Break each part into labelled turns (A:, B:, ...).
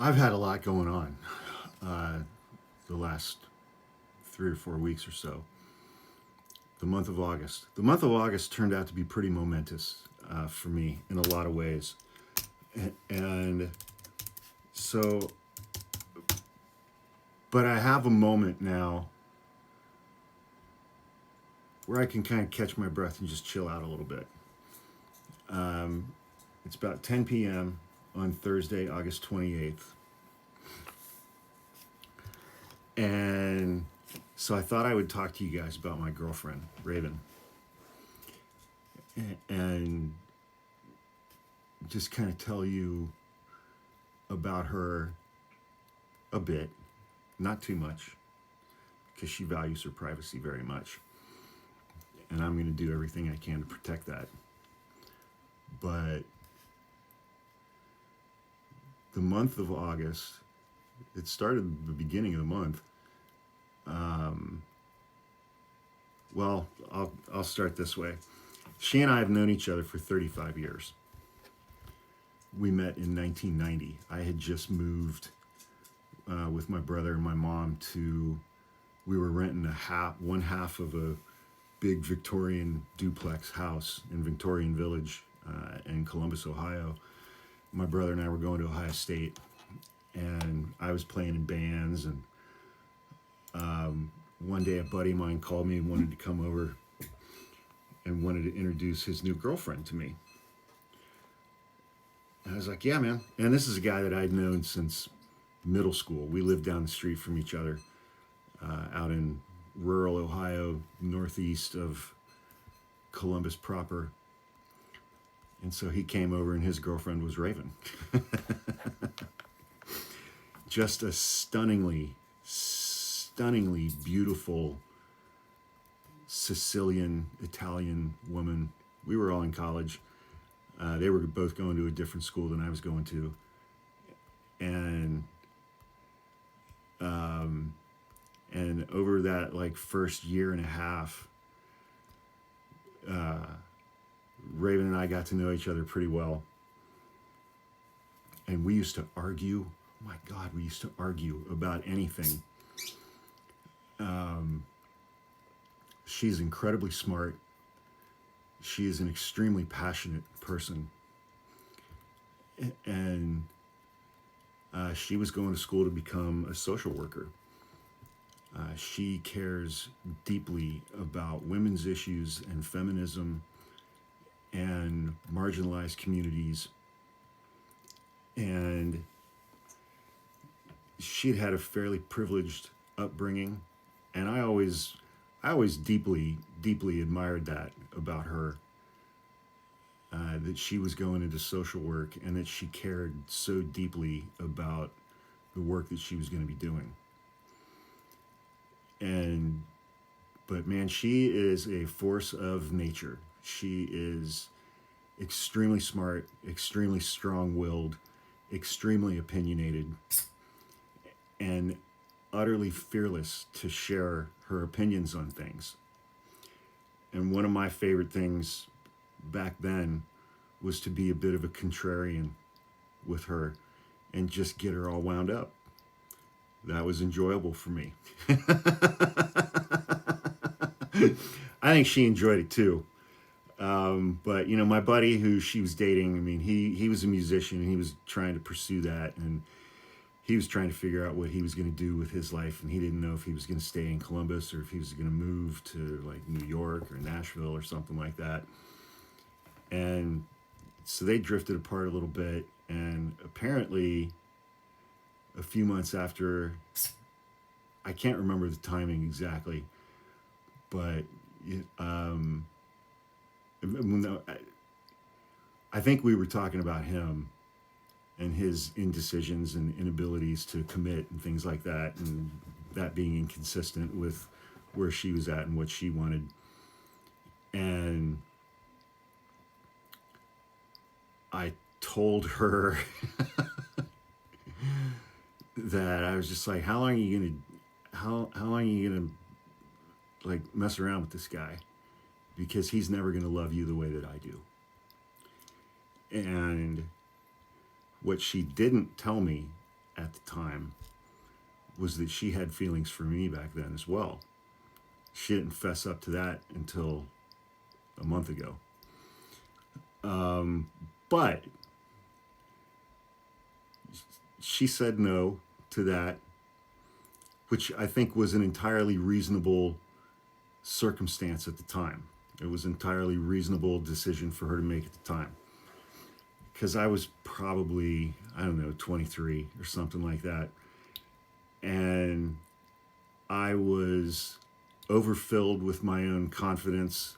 A: I've had a lot going on the last 3 or 4 weeks or so. The month of August. The month of August turned out to be pretty momentous for me in a lot of ways. And so, but I have a moment now where I can kind of catch my breath and just chill out a little bit. It's about 10 p.m. on Thursday, August 28th. And so I thought I would talk to you guys about my girlfriend, Raven, and just kind of tell you about her a bit, not too much, because she values her privacy very much. And I'm going to do everything I can to protect that. But the month of August, it started at the beginning of the month. Well, I'll start this way. She and I have known each other for 35 years. We met in 1990. I had just moved with my brother and my mom we were renting one half of a big Victorian duplex house in Victorian Village in Columbus, Ohio. My brother and I were going to Ohio State, and I was playing in bands, and one day a buddy of mine called me and wanted to come over and wanted to introduce his new girlfriend to me. And I was like, yeah, man. And this is a guy that I'd known since middle school. We lived down the street from each other out in rural Ohio, northeast of Columbus proper. And so he came over, and his girlfriend was Raven. Just a stunningly beautiful Sicilian Italian woman. We were all in college. They were both going to a different school than I was going to. And over that first year and a half, Raven and I got to know each other pretty well. And we used to argue. Oh my God, we used to argue about anything. She's incredibly smart. She is an extremely passionate person. And she was going to school to become a social worker. She cares deeply about women's issues and feminism and marginalized communities. And she'd had a fairly privileged upbringing, and I always deeply admired that about her, that she was going into social work and that she cared so deeply about the work that she was going to be doing. But man, she is a force of nature. She is extremely smart, extremely strong-willed, extremely opinionated, and utterly fearless to share her opinions on things. And one of my favorite things back then was to be a bit of a contrarian with her and just get her all wound up. That was enjoyable for me. I think she enjoyed it too. But my buddy who she was dating, I mean, he was a musician, and he was trying to pursue that, and he was trying to figure out what he was going to do with his life, and he didn't know if he was going to stay in Columbus or if he was going to move to New York or Nashville or something like that. And so they drifted apart a little bit, and apparently a few months after, I can't remember the timing exactly, but I think we were talking about him and his indecisions and inabilities to commit and things like that, and that being inconsistent with where she was at and what she wanted. And I told her that I was just like, how long are you gonna mess around with this guy? Because he's never gonna love you the way that I do. And what she didn't tell me at the time was that she had feelings for me back then as well. She didn't fess up to that until a month ago. But she said no to that, which I think was an entirely reasonable circumstance at the time. It was an entirely reasonable decision for her to make at the time. Because I was probably, I don't know, 23 or something like that. And I was overfilled with my own confidence.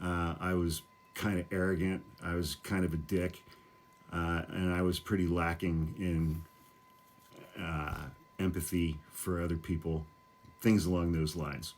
A: I was kind of arrogant. I was kind of a dick. And I was pretty lacking in empathy for other people, things along those lines.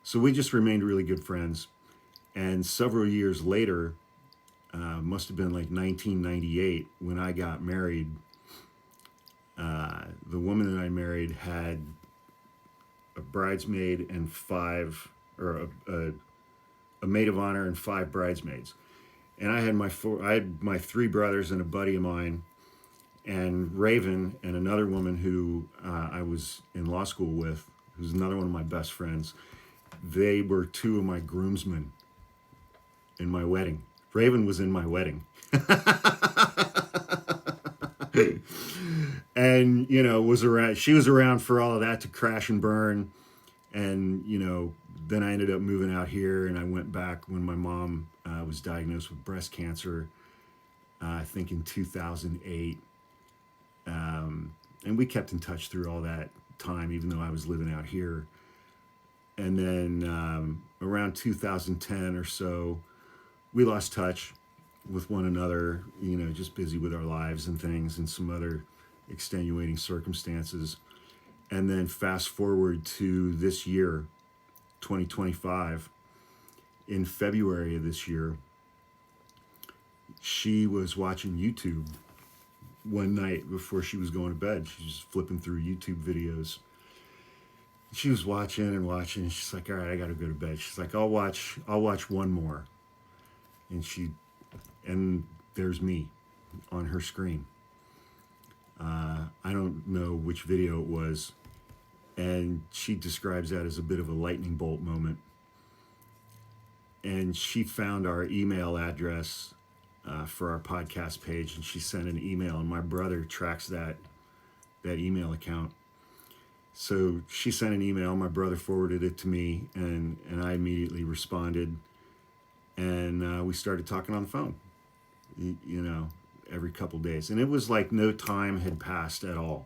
A: So we just remained really good friends. And several years later, must have been like 1998, when I got married, the woman that I married had a bridesmaid and a maid of honor and 5 bridesmaids. And I had my 3 brothers and a buddy of mine, and Raven and another woman who I was in law school with, who's another one of my best friends. They were 2 of my groomsmen in my wedding. Raven was in my wedding. And, was around, she was around for all of that to crash and burn. And, then I ended up moving out here, and I went back when my mom was diagnosed with breast cancer, I think in 2008. And we kept in touch through all that time, even though I was living out here. And then around 2010 or so, we lost touch with one another, just busy with our lives and things and some other extenuating circumstances. And then fast forward to this year, 2025, in February of this year, she was watching YouTube one night before she was going to bed. She was flipping through YouTube videos. She was watching and watching. She's like, all right, I got to go to bed. She's like, I'll watch one more. And there's me on her screen. I don't know which video it was. And she describes that as a bit of a lightning bolt moment. And she found our email address for our podcast page, and she sent an email, and my brother tracks that email account. So she sent an email, my brother forwarded it to me, and I immediately responded. And we started talking on the phone, every couple days. And it was like no time had passed at all.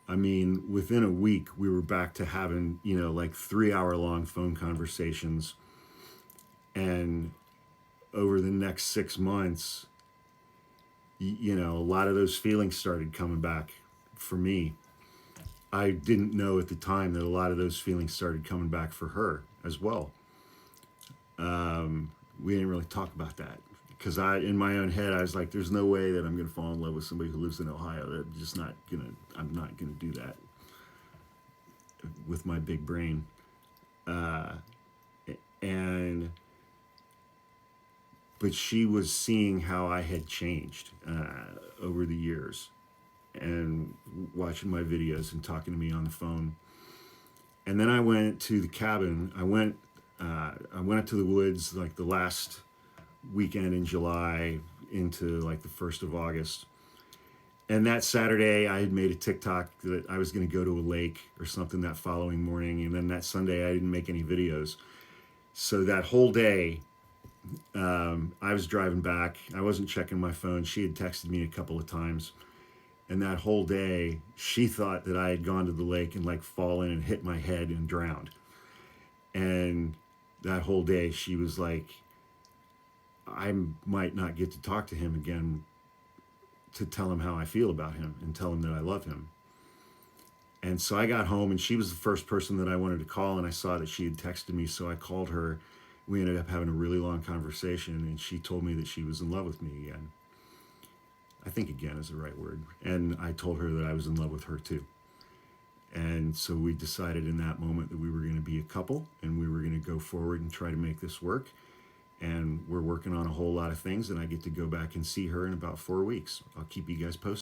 A: I mean, within a week, we were back to having, like 3-hour-long phone conversations. And over the next 6 months, a lot of those feelings started coming back for me. I didn't know at the time that a lot of those feelings started coming back for her as well. We didn't really talk about that because in my own head, I was like, there's no way that I'm going to fall in love with somebody who lives in Ohio. I'm not going to do that with my big brain. But she was seeing how I had changed over the years, and watching my videos and talking to me on the phone. And then I went to the cabin. I went up to the woods like the last weekend in July into like the 1st of August. And that Saturday I had made a TikTok that I was going to go to a lake or something that following morning. And then that Sunday I didn't make any videos. So that whole day, I was driving back. I wasn't checking my phone. She had texted me a couple of times. And that whole day, she thought that I had gone to the lake and like fallen and hit my head and drowned. And that whole day, she was like, I might not get to talk to him again to tell him how I feel about him and tell him that I love him. And so I got home, and she was the first person that I wanted to call, and I saw that she had texted me, so I called her. We ended up having a really long conversation, and she told me that she was in love with me again. I think again is the right word. And I told her that I was in love with her too. And so we decided in that moment that we were going to be a couple, and we were going to go forward and try to make this work. And we're working on a whole lot of things, and I get to go back and see her in about 4 weeks. I'll keep you guys posted.